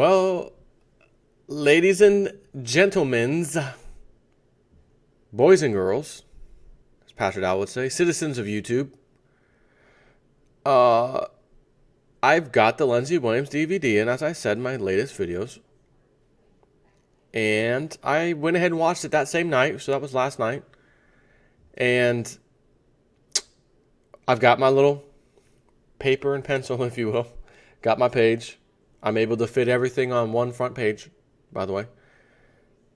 Well, ladies and gentlemen, boys and girls, as Pastor Dow would say, citizens of YouTube, uh, I've got the Lindsey Williams DVD, and as I said in my latest videos, and I went ahead and watched it that same night, so that was last night, and I've got my little paper and pencil, if you will, got my page. I'm able to fit everything on one front page, by the way.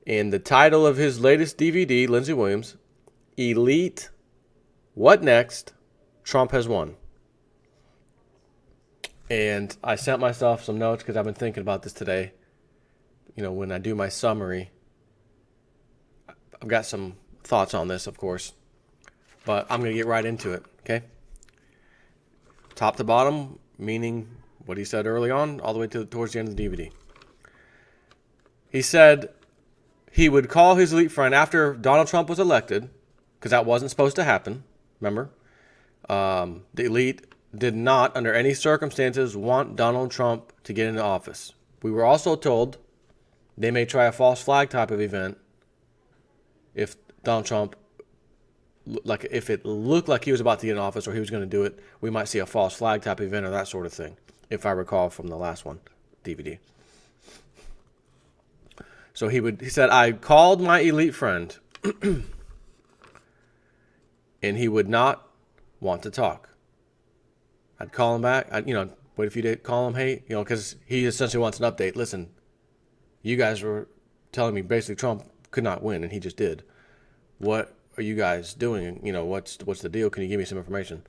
And the title of his latest DVD, Lindsey Williams, Elite, What Next? Trump Has Won. And I sent myself some notes because I've been thinking about this today. You know, when I do my summary, I've got some thoughts on this, of course. But I'm going to get right into it, okay? Top to bottom, meaning what he said early on, all the way towards the end of the DVD. He said he would call his elite friend after Donald Trump was elected, because that wasn't supposed to happen, remember? The elite did not, under any circumstances, want Donald Trump to get into office. We were also told they may try a false flag type of event if Donald Trump, like if it looked like he was about to get in office or he was going to do it, we might see a false flag type event or that sort of thing, if I recall from the last one, DVD. So he said, I called my elite friend, and he would not want to talk. I'd call him back. Wait a few days, call him, hey, because he essentially wants an update. Listen, you guys were telling me basically Trump could not win, and he just did. What are you guys doing? What's the deal? Can you give me some information?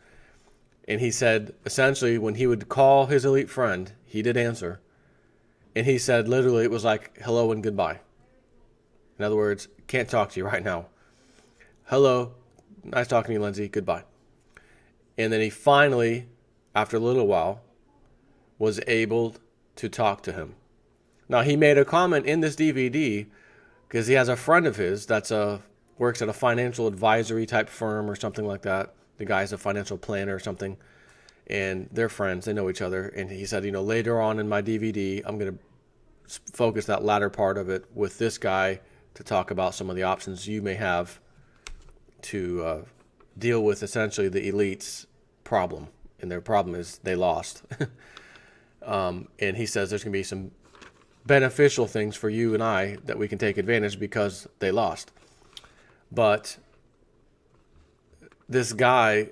And he said, essentially, when he would call his elite friend, he did answer. And he said, literally, it was like, hello and goodbye. In other words, can't talk to you right now. Hello, nice talking to you, Lindsey, goodbye. And then he finally, after a little while, was able to talk to him. Now, he made a comment in this DVD, because he has a friend of his that's works at a financial advisory type firm or something like that. The guy's a financial planner or something, and they're friends. They know each other. And he said, later on in my DVD, I'm going to focus that latter part of it with this guy to talk about some of the options you may have to deal with essentially the elite's problem. And their problem is they lost. And he says there's going to be some beneficial things for you and I that we can take advantage because they lost. But this guy,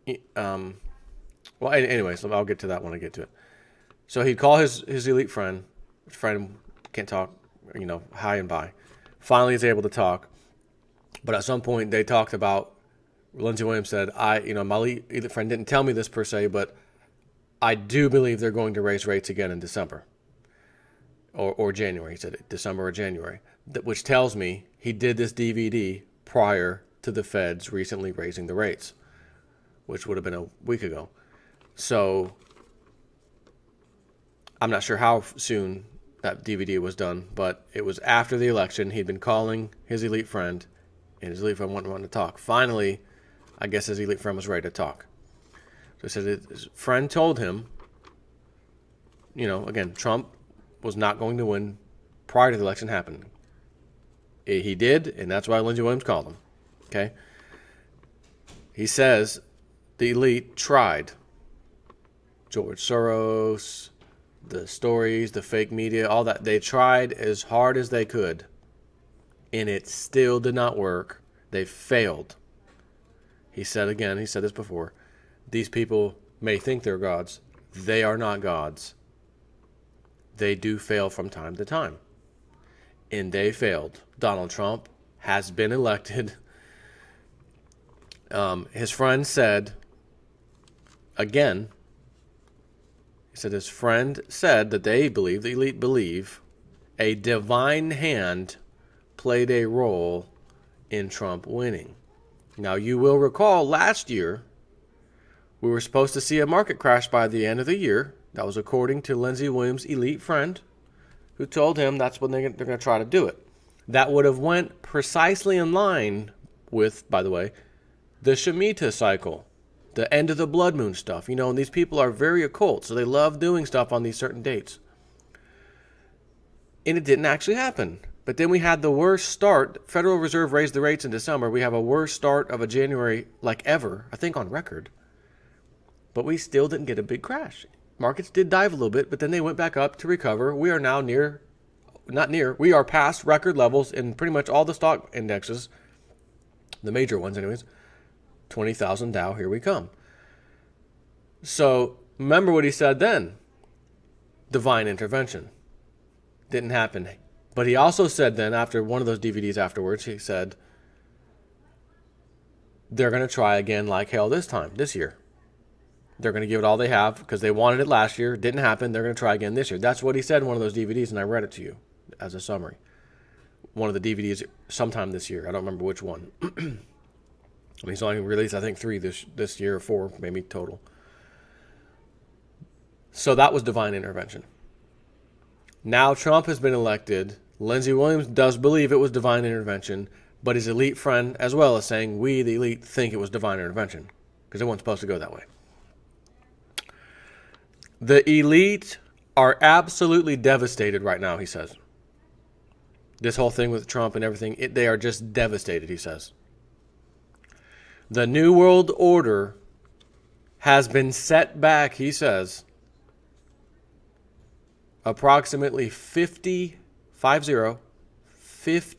anyways, I'll get to that when I get to it. So he'd call his elite friend can't talk, hi and bye. Finally, he's able to talk. But at some point, they talked about, Lindsey Williams said, my elite friend didn't tell me this per se, but I do believe they're going to raise rates again in December or January. He said December or January, which tells me he did this DVD prior to the Feds recently raising the rates, which would have been a week ago. So I'm not sure how soon that DVD was done, but it was after the election. He'd been calling his elite friend, and his elite friend wanted to talk. Finally, I guess his elite friend was ready to talk. So he said his friend told him, again, Trump was not going to win prior to the election happening. He did, and that's why Lindsey Williams called him. Okay? He says the elite tried. George Soros, the stories, the fake media, all that. They tried as hard as they could, and it still did not work. They failed. He said this before, these people may think they're gods. They are not gods. They do fail from time to time. And they failed. Donald Trump has been elected. His friend said, again, his friend said that the elite believe, a divine hand played a role in Trump winning. Now, you will recall last year, we were supposed to see a market crash by the end of the year. That was according to Lindsey Williams' elite friend, who told him that's when they're going to try to do it. That would have went precisely in line with, by the way, the Shemitah cycle, the end of the blood moon stuff. And these people are very occult, so they love doing stuff on these certain dates. And it didn't actually happen. But then we had the worst start. Federal Reserve raised the rates in December. We have a worse start of a January like ever, I think on record. But we still didn't get a big crash. Markets did dive a little bit, but then they went back up to recover. We are now we are past record levels in pretty much all the stock indexes, the major ones anyways. 20,000 Dow, here we come. So remember what he said then. Divine intervention. Didn't happen. But he also said then, after one of those DVDs afterwards, he said, they're going to try again like hell this year. They're going to give it all they have because they wanted it last year. Didn't happen. They're going to try again this year. That's what he said in one of those DVDs, and I read it to you as a summary. One of the DVDs sometime this year. I don't remember which one. He's only released, I think, 3 this year, or 4 maybe total. So that was divine intervention. Now Trump has been elected. Lindsey Williams does believe it was divine intervention, but his elite friend as well is saying we, the elite, think it was divine intervention because it wasn't supposed to go that way. The elite are absolutely devastated right now, he says. This whole thing with Trump and everything, they are just devastated, he says. The New World Order has been set back, he says, approximately 50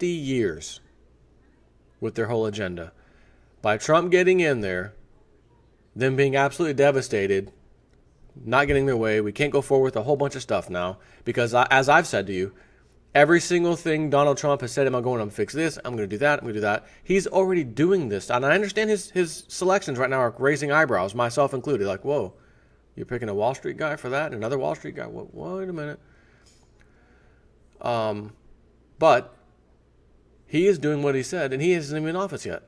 years with their whole agenda. By Trump getting in there, them being absolutely devastated, not getting their way, we can't go forward with a whole bunch of stuff now because, as I've said to you, every single thing Donald Trump has said, I'm going to fix this, I'm going to do that, I'm going to do that. He's already doing this. And I understand his selections right now are raising eyebrows, myself included. Like, whoa, you're picking a Wall Street guy for that and another Wall Street guy? Wait a minute. But he is doing what he said, and he isn't even in office yet.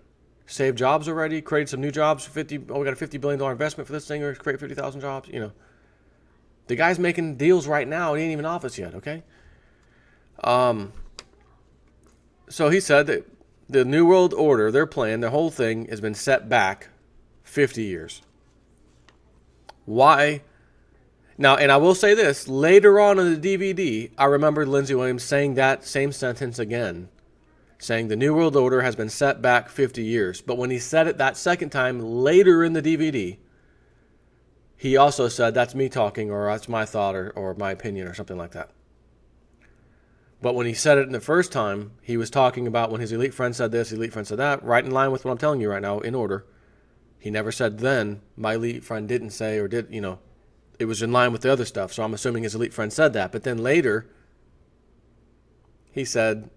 Saved jobs already, created some new jobs. We got a $50 billion investment for this thing, or create 50,000 jobs. The guy's making deals right now, and he ain't even in office yet, okay? So he said that the New World Order, their plan, the whole thing has been set back 50 years. Why? Now, and I will say this, later on in the DVD, I remember Lindsey Williams saying that same sentence again, saying the New World Order has been set back 50 years. But when he said it that second time later in the DVD, he also said, that's me talking, or that's my thought, or my opinion, or something like that. But when he said it in the first time, he was talking about when his elite friend said this, elite friend said that, right in line with what I'm telling you right now, in order. He never said then, my elite friend didn't say, or did, it was in line with the other stuff. So I'm assuming his elite friend said that. But then later, he said,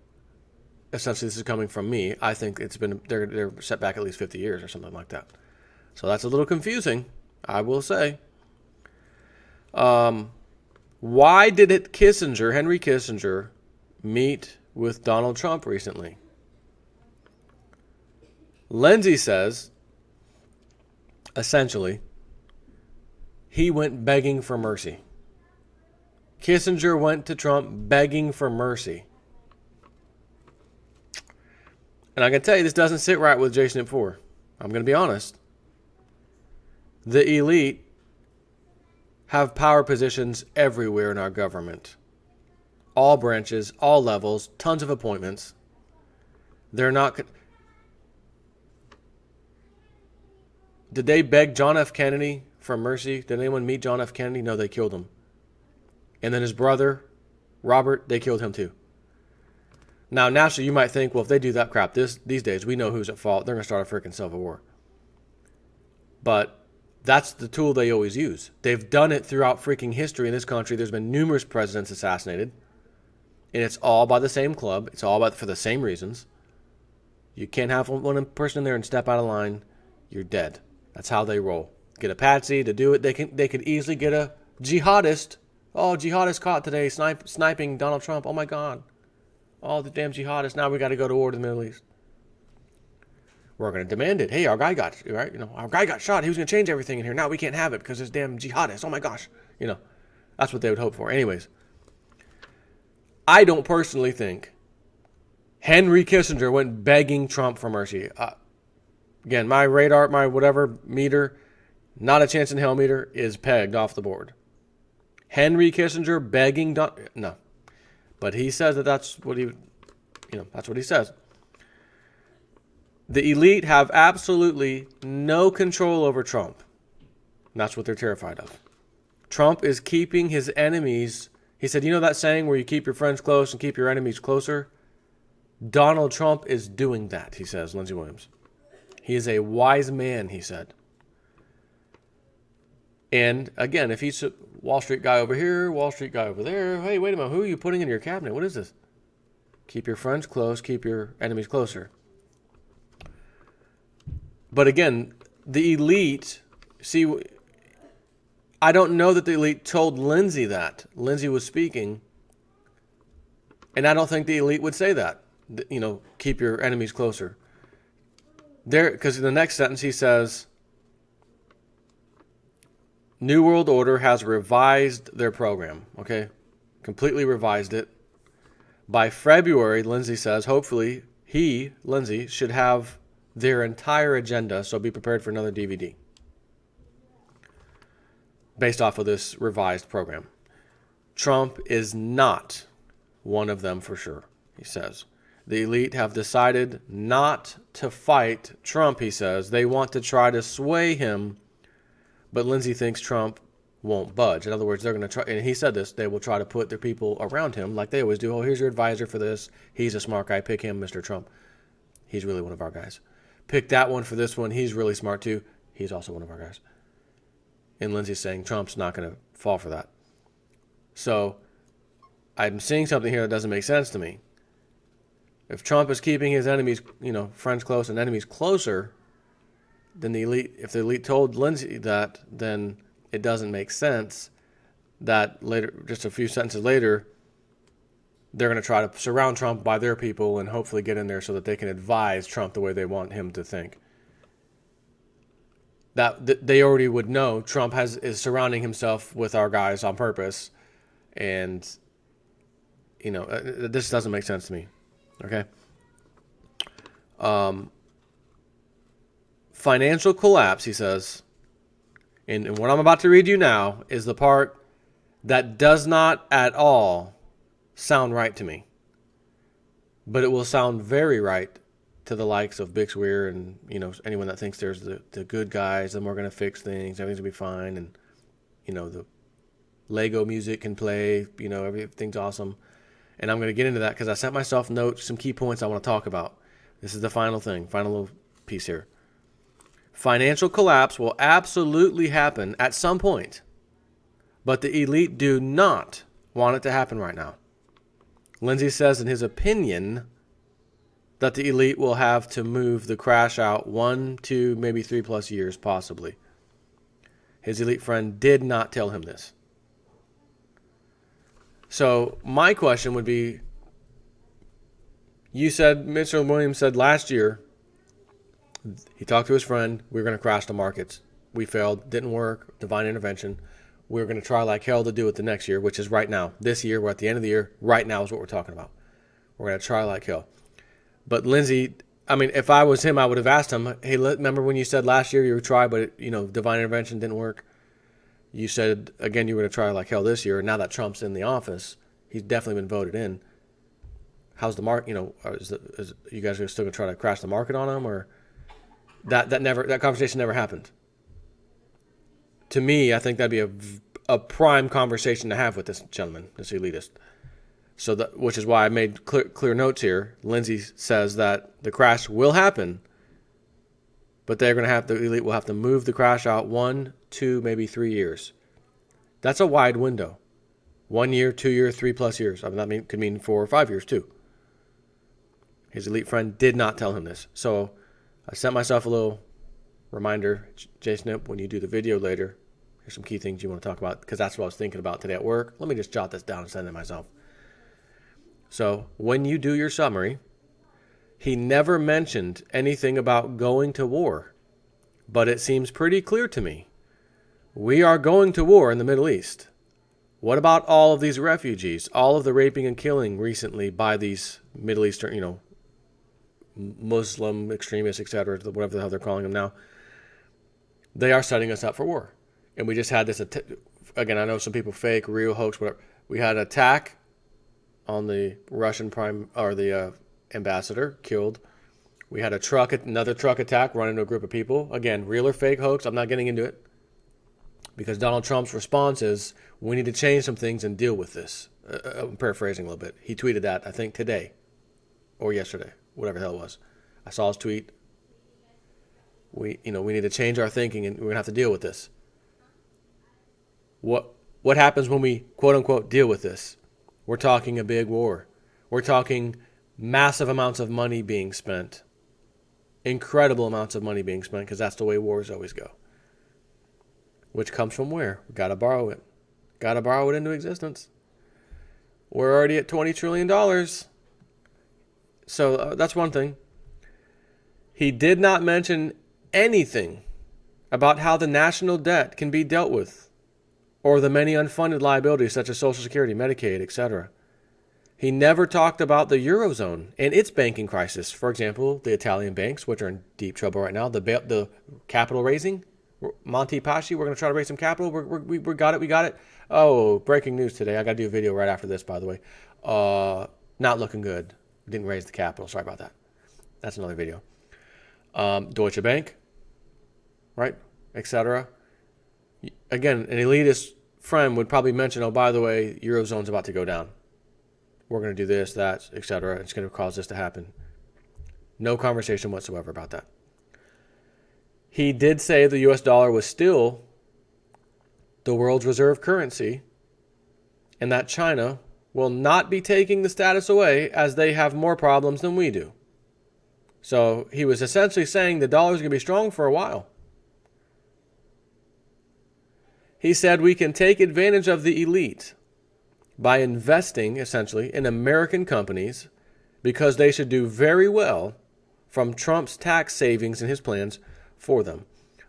essentially, this is coming from me. I think they're set back at least 50 years or something like that. So that's a little confusing, I will say. Why did Henry Kissinger, meet with Donald Trump recently? Lindsey says, essentially, he went begging for mercy. Kissinger went to Trump begging for mercy. And I can tell you this doesn't sit right with Jason at 4. I'm going to be honest. The elite have power positions everywhere in our government. All branches, all levels, tons of appointments. They're not... Did they beg John F. Kennedy for mercy? Did anyone meet John F. Kennedy? No, they killed him. And then his brother, Robert, they killed him too. Now, naturally, you might think, well, if they do that crap these days, we know who's at fault. They're going to start a freaking civil war. But that's the tool they always use. They've done it throughout freaking history in this country. There's been numerous presidents assassinated. And it's all by the same club. It's all for the same reasons. You can't have one person in there and step out of line. You're dead. That's how they roll. Get a patsy to do it. They could easily get a jihadist. Oh, jihadist caught today sniping Donald Trump. Oh, my God. All the damn jihadists. Now we got to go to war to the Middle East. We're going to demand it. Hey, our guy got shot. He was going to change everything in here. Now we can't have it because there's damn jihadists. Oh my gosh. That's what they would hope for. Anyways, I don't personally think Henry Kissinger went begging Trump for mercy. Again, my radar, my whatever meter, not a chance in hell meter, is pegged off the board. Henry Kissinger begging no. But he says that's what that's what he says. The elite have absolutely no control over Trump. And that's what they're terrified of. Trump is keeping his enemies. He said, you know that saying where you keep your friends close and keep your enemies closer? Donald Trump is doing that, he says, Lindsey Williams. He is a wise man, he said. And again, if he's a Wall Street guy over here, Wall Street guy over there, hey, wait a minute, who are you putting in your cabinet? What is this? Keep your friends close, keep your enemies closer. But again, the elite, see, I don't know that the elite told Lindsey that. Lindsey was speaking, and I don't think the elite would say that. Keep your enemies closer. Because in the next sentence he says, New World Order has revised their program, okay? Completely revised it. By February, Lindsey says, hopefully Lindsey, should have their entire agenda, so be prepared for another DVD based off of this revised program. Trump is not one of them for sure, he says. The elite have decided not to fight Trump, he says. They want to try to sway him, but Lindsey thinks Trump won't budge. In other words, they're going to try, and he said this, they will try to put their people around him like they always do. Oh, here's your advisor for this. He's a smart guy. Pick him, Mr. Trump. He's really one of our guys. Pick that one for this one. He's really smart too. He's also one of our guys. And Lindsey's saying Trump's not going to fall for that. So I'm seeing something here that doesn't make sense to me. If Trump is keeping his enemies, friends close and enemies closer, then the elite, if the elite told Lindsey that, then it doesn't make sense that later, just a few sentences later, they're going to try to surround Trump by their people and hopefully get in there so that they can advise Trump the way they want him to think. That they already would know Trump is surrounding himself with our guys on purpose, and this doesn't make sense to me. Okay. Financial collapse, he says, and what I'm about to read you now is the part that does not at all sound right to me, but it will sound very right to the likes of Bixweir and anyone that thinks there's the good guys and we're going to fix things, everything's going to be fine, and the Lego music can play, everything's awesome. And I'm going to get into that because I sent myself notes, some key points I want to talk about. This is the final little piece here. Financial collapse will absolutely happen at some point, but the elite do not want it to happen right now. Lindsey says in his opinion that the elite will have to move the crash out 1, 2, maybe 3+ years, possibly. His elite friend did not tell him this. So my question would be, you said, Mr. Williams said last year, he talked to his friend, we were going to crash the markets. We failed, didn't work, divine intervention. We were going to try like hell to do it the next year, which is right now. This year, we're at the end of the year. Right now is what we're talking about. We're going to try like hell. But Lindsey, if I was him, I would have asked him, hey, remember when you said last year you would try, but divine intervention didn't work? You said, again, you were going to try like hell this year. And now that Trump's in the office, he's definitely been voted in. How's the market? Is you guys are still going to try to crash the market on him? Or that conversation never happened. To me, I think that'd be a prime conversation to have with this gentleman, this elitist. So which is why I made clear notes here. Lindsey says that the crash will happen, but the elite will have to move the crash out 1, 2, maybe 3 years. That's a wide window. 1 year, 2 year, 3+ years. That could mean 4 or 5 years too. His elite friend did not tell him this. So I sent myself a little reminder, Snip, when you do the video later, here's some key things you want to talk about, because that's what I was thinking about today at work. Let me just jot this down and send it myself. So when you do your summary, he never mentioned anything about going to war, but it seems pretty clear to me. We are going to war in the Middle East. What about all of these refugees, all of the raping and killing recently by these Middle Eastern, Muslim extremists, etc., whatever the hell they're calling them now? They are setting us up for war. And we just had this, again, I know some people fake, real, hoax, whatever. We had an attack on the Russian ambassador killed. We had another truck attack, run into a group of people. Again, real or fake hoax. I'm not getting into it because Donald Trump's response is, we need to change some things and deal with this. I'm paraphrasing a little bit. He tweeted that, I think, today or yesterday, whatever the hell it was. I saw his tweet. We need to change our thinking, and we're gonna have to deal with this. What happens when we quote unquote deal with this? We're talking a big war. We're talking massive amounts of money being spent, incredible amounts of money being spent, because that's the way wars always go. Which comes from where? We gotta borrow it. Gotta borrow it into existence. We're already at $20 trillion. So that's one thing. He did not mention anything about how the national debt can be dealt with, or the many unfunded liabilities such as Social Security, Medicaid, etc. He never talked about the Eurozone and its banking crisis. For example, the Italian banks, which are in deep trouble right now, the capital raising. Monte Paschi, we're going to try to raise some capital. We got it. Oh, breaking news today. I got to do a video right after this, by the way. Not looking good. Didn't raise the capital. Sorry about that. That's another video. Deutsche Bank, right, etc. Again, an elitist friend would probably mention, oh, by the way, Eurozone's about to go down. We're going to do this, that, etc. It's going to cause this to happen. No conversation whatsoever about that. He did say the US dollar was still the world's reserve currency, and that China will not be taking the status away as they have more problems than we do. So he was essentially saying the dollar is going to be strong for a while. He said we can take advantage of the elite by investing, essentially, in American companies because they should do very well from Trump's tax savings and his plans for them.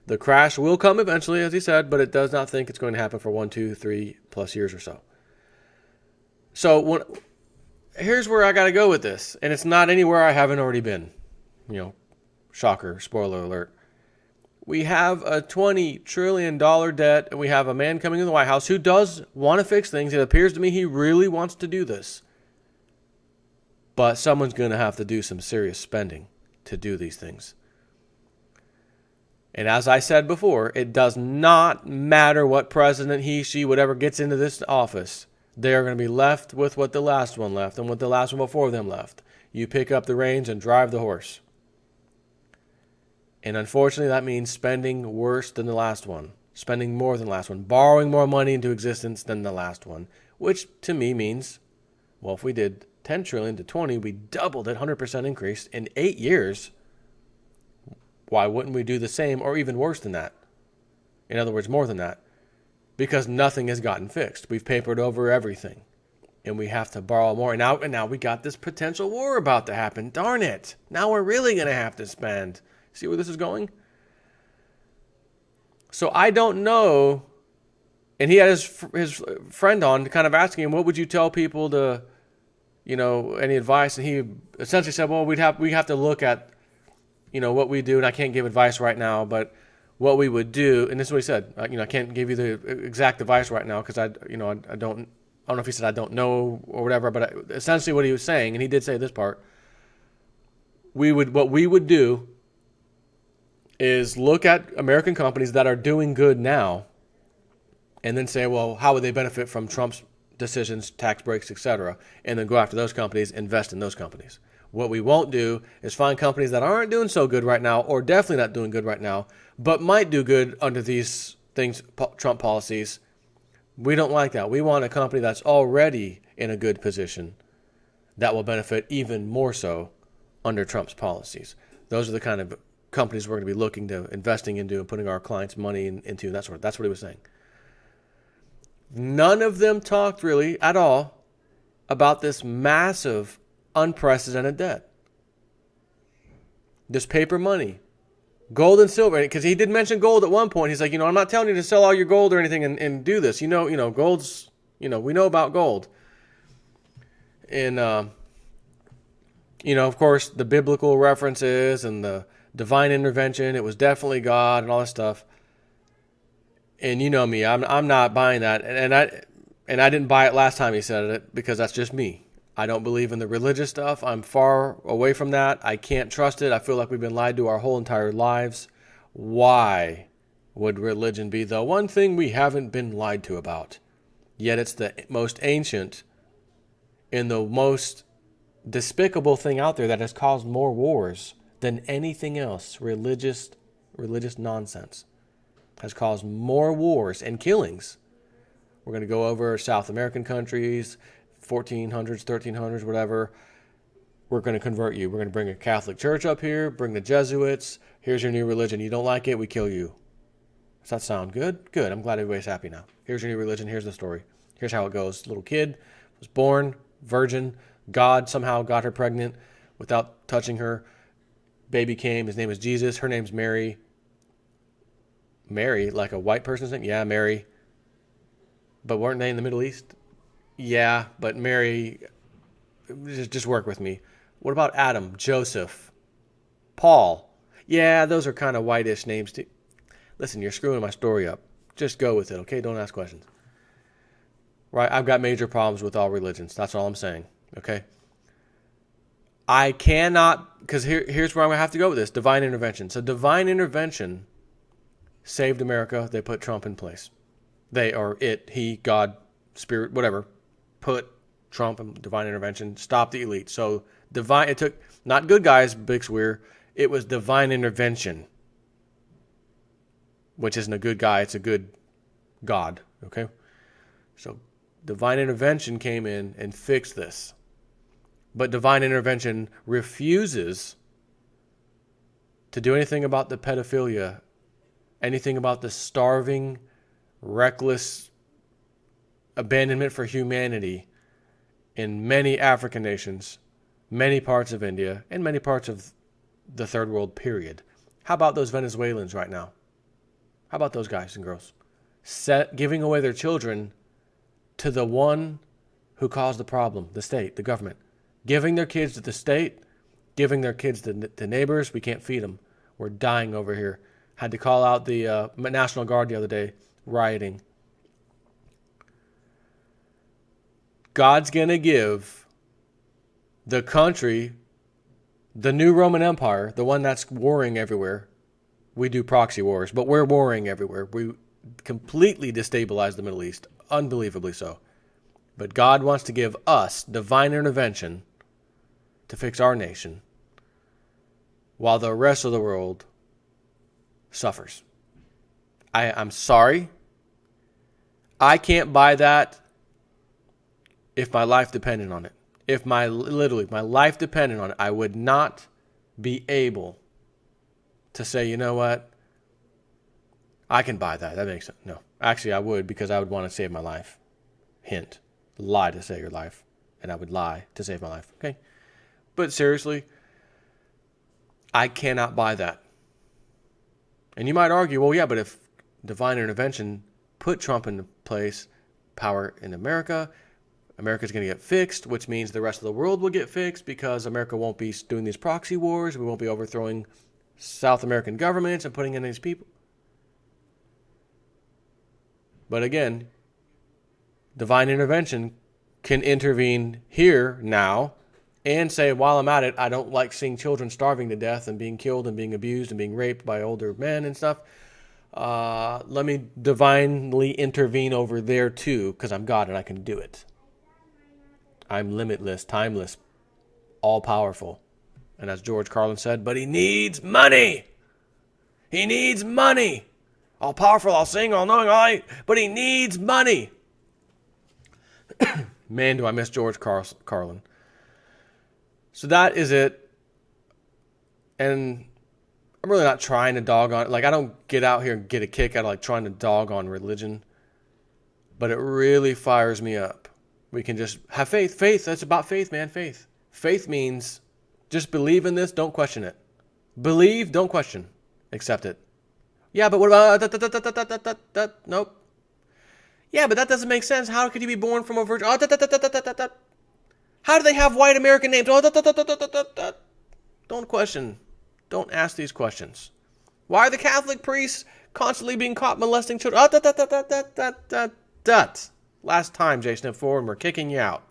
The crash will come eventually, as he said, but it does not think it's going to happen for 1, 2, 3 plus years or so. So here's where I got to go with this, and it's not anywhere I haven't already been. Shocker, spoiler alert. We have a $20 trillion debt, and we have a man coming in the White House who does want to fix things. It appears to me he really wants to do this. But someone's going to have to do some serious spending to do these things. And as I said before, it does not matter what president he, she, whatever gets into this office. They are going to be left with what the last one left and what the last one before them left. You pick up the reins and drive the horse. And unfortunately, that means spending worse than the last one, spending more than the last one, borrowing more money into existence than the last one, which to me means, well, if we did 10 trillion to 20, we doubled it, 100% increase in 8 years. Why wouldn't we do the same or even worse than that? In other words, more than that. Because nothing has gotten fixed. We've papered over everything. And we have to borrow more. And now we got this potential war about to happen. Darn it. Now we're really going to have to spend. See where this is going? So I don't know. And he had his friend on kind of asking him, what would you tell people to, any advice? And he essentially said, well, we have to look at, what we do. And I can't give advice right now, but what we would do, and this is what he said, I can't give you the exact advice right now because I don't know if he said I don't know or whatever, but essentially what he was saying, and he did say this part, what we would do is look at American companies that are doing good now and then say, well, how would they benefit from Trump's decisions, tax breaks, etc., and then go after those companies, invest in those companies. What we won't do is find companies that aren't doing so good right now or definitely not doing good right now, but might do good under these things, Trump policies. We don't like that. We want a company that's already in a good position that will benefit even more so under Trump's policies. Those are the kind of companies we're going to be looking to investing into and putting our clients' money into. That's what he was saying. None of them talked really at all about this massive, unprecedented debt. This paper money. Gold and silver, because he did mention gold at one point. He's like, I'm not telling you to sell all your gold or anything and do this. Gold's, we know about gold. And, of course, the biblical references and the divine intervention. It was definitely God and all that stuff. And you know me, I'm not buying that. And I didn't buy it last time he said it because that's just me. I don't believe in the religious stuff. I'm far away from that. I can't trust it. I feel like we've been lied to our whole entire lives. Why would religion be the one thing we haven't been lied to about? Yet it's the most ancient and the most despicable thing out there that has caused more wars than anything else. Religious nonsense has caused more wars and killings. We're going to go over South American countries, 1400s, 1300s, whatever. We're going to convert you. We're going to bring a Catholic Church up here, bring the Jesuits. Here's your new religion. You don't like it, we kill you. Does that sound good? Good. I'm glad everybody's happy now. Here's your new religion. Here's the story. Here's how it goes. Little kid was born, virgin. God somehow got her pregnant without touching her. Baby came. His name is Jesus. Her name's Mary. Mary, like a white person's name? Yeah, Mary. But weren't they in the Middle East? Yeah, but Mary, just work with me. What about Adam, Joseph, Paul? Yeah, those are kind of whitish names too. Listen, you're screwing my story up. Just go with it, okay? Don't ask questions. Right? I've got major problems with all religions. That's all I'm saying, okay? I cannot, because here's where I'm going to have to go with this. Divine intervention. So divine intervention saved America. They put Trump in place. They, or it, he, God, spirit, whatever, put Trump in divine intervention, stopped the elite. So divine, it took, not good guys, big swear, it was divine intervention, which isn't a good guy, it's a good God, okay? So divine intervention came in and fixed this. But divine intervention refuses to do anything about the pedophilia, anything about the starving, reckless abandonment for humanity in many African nations, many parts of India, and many parts of the third world, period. How about those Venezuelans right now? How about those guys and girls? Giving away their children to the one who caused the problem, the state, the government. Giving their kids to the state, giving their kids to neighbors. We can't feed them. We're dying over here. Had to call out the National Guard the other day, rioting. God's going to give the country, the new Roman Empire, the one that's warring everywhere. We do proxy wars, but we're warring everywhere. We completely destabilize the Middle East, unbelievably so. But God wants to give us divine intervention to fix our nation while the rest of the world suffers. I'm sorry. I can't buy that if my life depended on it. If my life depended on it, I would not be able to say, you know what? I can buy that. That makes sense. No. Actually, I would, because I would want to save my life. Hint. Lie to save your life. And I would lie to save my life. Okay? But seriously, I cannot buy that. And you might argue, well, yeah, but if divine intervention put Trump into place, power in America, America's going to get fixed, which means the rest of the world will get fixed because America won't be doing these proxy wars. We won't be overthrowing South American governments and putting in these people. But again, divine intervention can intervene here now and say, while I'm at it, I don't like seeing children starving to death and being killed and being abused and being raped by older men and stuff. Let me divinely intervene over there too, because I'm God and I can do it. I'm limitless, timeless, all-powerful. And as George Carlin said, but he needs money. He needs money. All-powerful, all-seeing, all-knowing, but he needs money. Man, do I miss George Carlin. So that is it. And I'm really not trying to dog on, like, I don't get out here and get a kick out of like trying to dog on religion. But it really fires me up. We can just have faith. Faith, that's about faith, man, faith. Faith means just believe in this, don't question it. Believe, don't question. Accept it. Yeah, but what about nope. Yeah, but that doesn't make sense. How could you be born from a virgin? How do they have white American names? Don't question. Don't ask these questions. Why are the Catholic priests constantly being caught molesting children? Last time, Jason at 4, and we're kicking you out.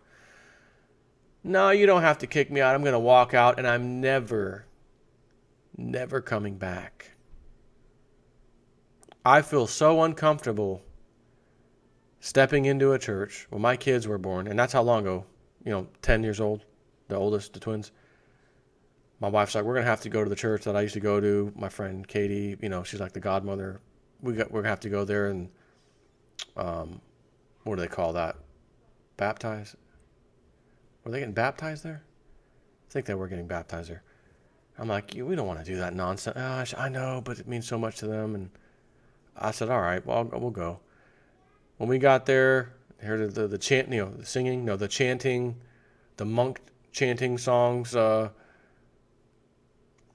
No, you don't have to kick me out. I'm going to walk out and I'm never coming back. I feel so uncomfortable stepping into a church when my kids were born, and that's how long ago, 10 years old, the oldest, the twins. My wife's like, we're going to have to go to the church that I used to go to. My friend Katie, she's like the godmother. We're going to have to go there and, what do they call that? Baptize? Were they getting baptized there? I think they were getting baptized there. I'm like, we don't want to do that nonsense. Oh, I know, but it means so much to them. And I said, all right, well, we'll go. When we got there, heard the chant, the singing, the chanting, the monk chanting songs, and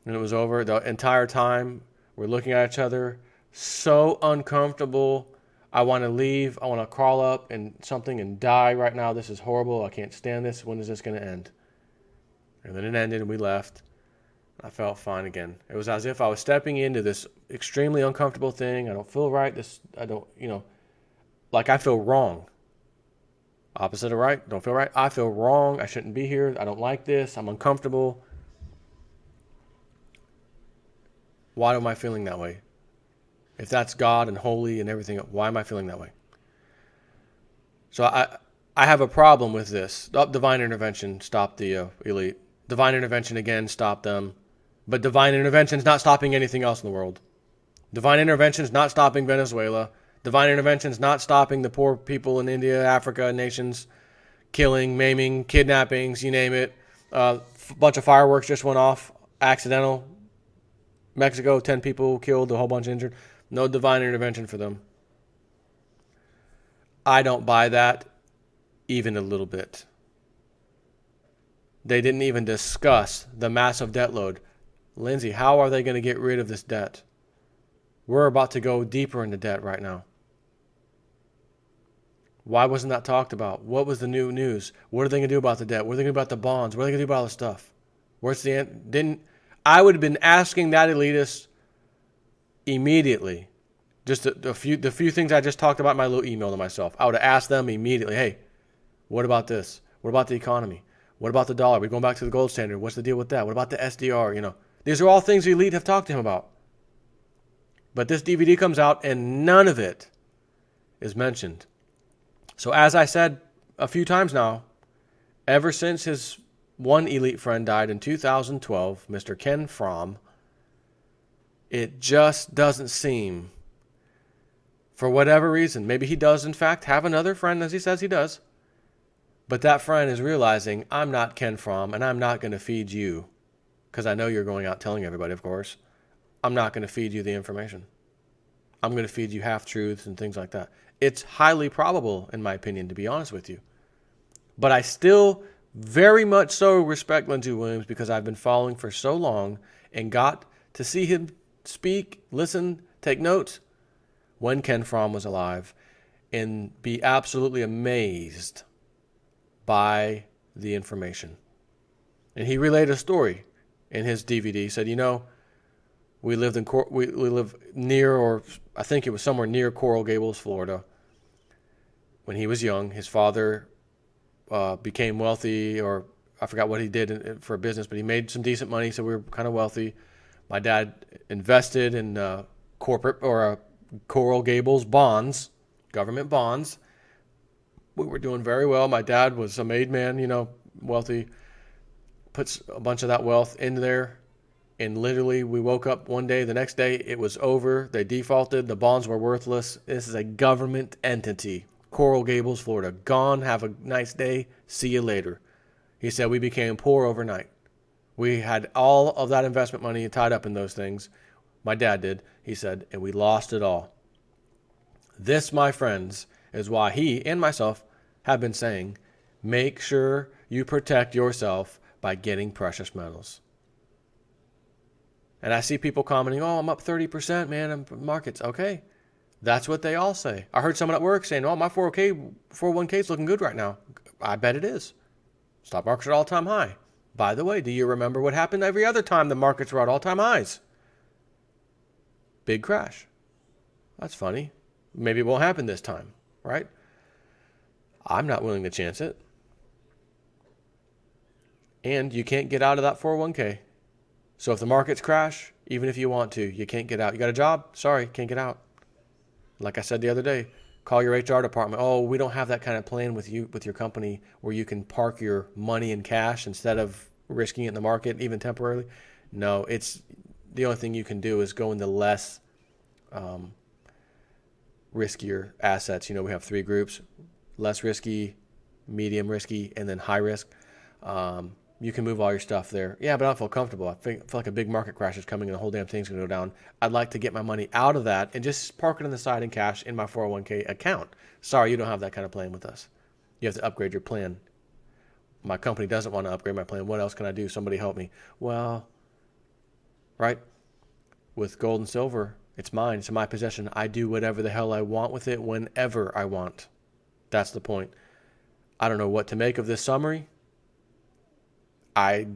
it was over. The entire time, we're looking at each other, so uncomfortable. I want to leave. I want to crawl up and something and die right now. This is horrible. I can't stand this. When is this going to end? And then it ended and we left. I felt fine again. It was as if I was stepping into this extremely uncomfortable thing. I don't feel right. Like I feel wrong. Opposite of right. Don't feel right. I feel wrong. I shouldn't be here. I don't like this. I'm uncomfortable. Why am I feeling that way? If that's God and holy and everything, why am I feeling that way? So I have a problem with this. Divine intervention stopped the elite. Divine intervention again stopped them. But divine intervention is not stopping anything else in the world. Divine intervention is not stopping Venezuela. Divine intervention is not stopping the poor people in India, Africa, nations, killing, maiming, kidnappings, you name it. A bunch of fireworks just went off, accidental. Mexico, 10 people killed, a whole bunch injured. No divine intervention for them. I don't buy that even a little bit. They didn't even discuss the massive debt load. Lindsey, how are they going to get rid of this debt? We're about to go deeper into debt right now. Why wasn't that talked about? What was the new news? What are they going to do about the debt? What are they going to do about the bonds? What are they going to do about all the stuff? Where's the end? I would have been asking that elitist immediately. Just the few things I just talked about in my little email to myself. I would have asked them immediately, hey, what about this? What about the economy? What about the dollar? We're going back to the gold standard. What's the deal with that? What about the SDR? These are all things the elite have talked to him about. But this DVD comes out and none of it is mentioned. So as I said a few times now, ever since his one elite friend died in 2012, Mr. Ken Fromm, it just doesn't seem, for whatever reason, maybe he does in fact have another friend as he says he does, but that friend is realizing, I'm not Ken Fromm and I'm not going to feed you, because I know you're going out telling everybody, of course. I'm not going to feed you the information. I'm going to feed you half-truths and things like that. It's highly probable, in my opinion, to be honest with you. But I still very much so respect Lindsey Williams because I've been following for so long and got to see him speak, listen, take notes when Ken Fromm was alive and be absolutely amazed by the information. And he relayed a story in his DVD. He said, we live near, or I think it was somewhere near Coral Gables, Florida. When he was young, his father became wealthy, or I forgot what he did for a business, but he made some decent money, so we were kind of wealthy. My dad invested in corporate or Coral Gables bonds, government bonds. We were doing very well. My dad was a made man, wealthy. Puts a bunch of that wealth in there. And literally, we woke up one day, the next day, it was over. They defaulted. The bonds were worthless. This is a government entity. Coral Gables, Florida. Gone. Have a nice day. See you later. He said we became poor overnight. We had all of that investment money tied up in those things. My dad did, he said, and we lost it all. This, my friends, is why he and myself have been saying, make sure you protect yourself by getting precious metals. And I see people commenting, oh, I'm up 30%, man, in markets. Okay, that's what they all say. I heard someone at work saying, oh, my 401k is looking good right now. I bet it is. Stock markets are all-time high. By the way, do you remember what happened every other time the markets were at all-time highs? Big crash. That's funny. Maybe it won't happen this time, right? I'm not willing to chance it. And you can't get out of that 401k. So if the markets crash, even if you want to, you can't get out. You got a job? Sorry, can't get out. Like I said the other day, call your HR department. Oh, we don't have that kind of plan with your company where you can park your money in cash instead of risking it in the market, even temporarily. No, it's the only thing you can do is go into less riskier assets. We have 3 groups: less risky, medium risky, and then high risk. You can move all your stuff there. Yeah, but I don't feel comfortable. I feel like a big market crash is coming and the whole damn thing's going to go down. I'd like to get my money out of that and just park it on the side in cash in my 401k account. Sorry, you don't have that kind of plan with us. You have to upgrade your plan. My company doesn't want to upgrade my plan. What else can I do? Somebody help me. Well, right? With gold and silver, it's mine. It's in my possession. I do whatever the hell I want with it whenever I want. That's the point. I don't know what to make of this summary. I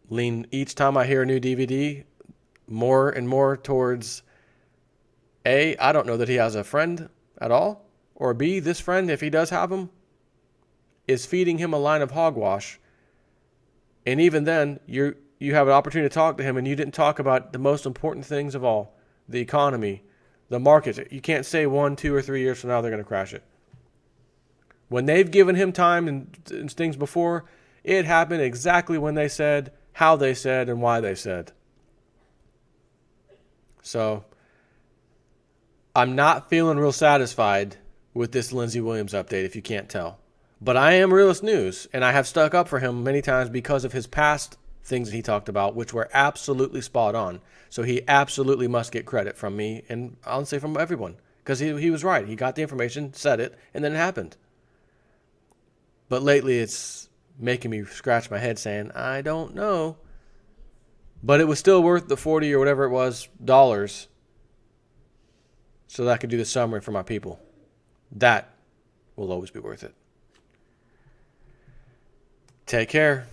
lean each time I hear a new DVD more and more towards A, I don't know that he has a friend at all, or B, this friend, if he does have him, is feeding him a line of hogwash. And even then, you have an opportunity to talk to him and you didn't talk about the most important things of all, the economy, the markets. You can't say 1, 2, or 3 years from now they're going to crash it. When they've given him time and things before, it happened exactly when they said, how they said, and why they said. So I'm not feeling real satisfied with this Lindsey Williams update, if you can't tell. But I am Realist News, and I have stuck up for him many times because of his past things that he talked about, which were absolutely spot on. So he absolutely must get credit from me, and I'll say from everyone, because he was right. He got the information, said it, and then it happened. But lately it's making me scratch my head saying, I don't know. But it was still worth the 40 or whatever it was dollars so that I could do the summary for my people. That will always be worth it. Take care.